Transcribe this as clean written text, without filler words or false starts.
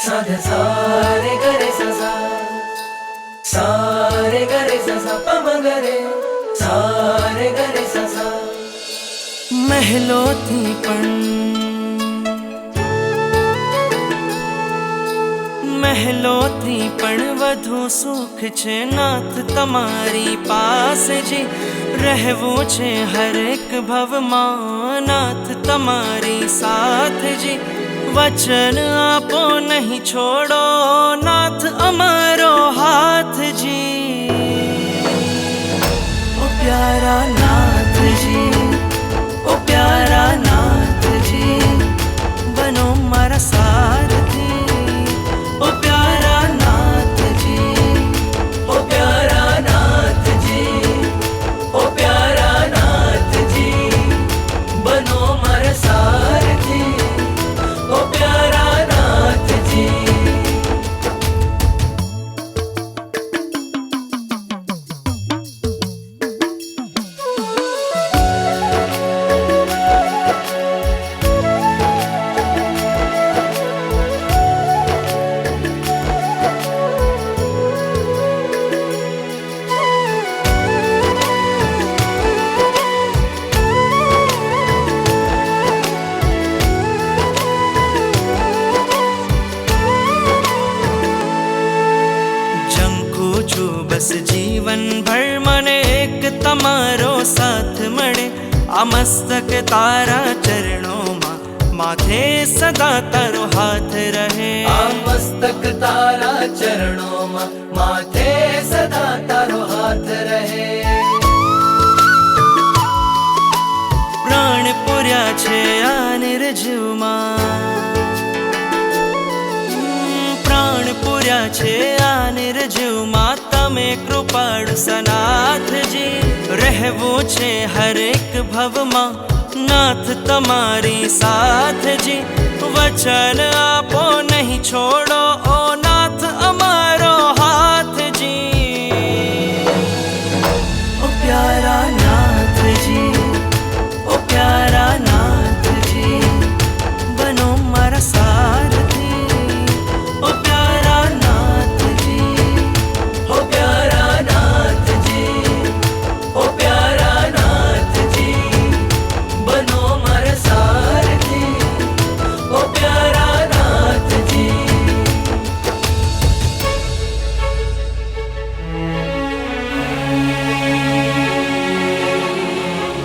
साधे सारे गरे सा सारे गरे सा पम गरे सारे गरे सा મહેલોથી પણ વધુ સુખ છે નાથ તમારી પાસે જી રહેવું છે હરેક ભવમાં નાથ તમારી સાથ જી વચન આપો નહીં છોડો નાથ અમારો હાથ જી ઓ પ્યારા નાથજી ઓ પ્યારા નાથજી બનો મારા સારથી ઓ પ્યારા નાથજી ओ प्यारा नाथ जी ओ प्यारा नाथ जी बनो मारा सारथी ओ प्यारा नाथ जी બસ જીવન ભર મને એક તમારો સાથ મળે આ મસ્તક તારા ચરણોમાં માથે સદા તારો હાથ રહે आ मस्तक तारा चरणों माथे सदा तारो हाथ रहे પ્રાણ પૂર્યા છે આ નિર્જીવમાં પ્રાણ પૂર્યા છે આ નિર્જીવમાં તમે કૃપાળુ સનાથજી રહેવું છે હરેક ભવમાં નાથ તમારી સાથજી વચન આપો નહીં છોડો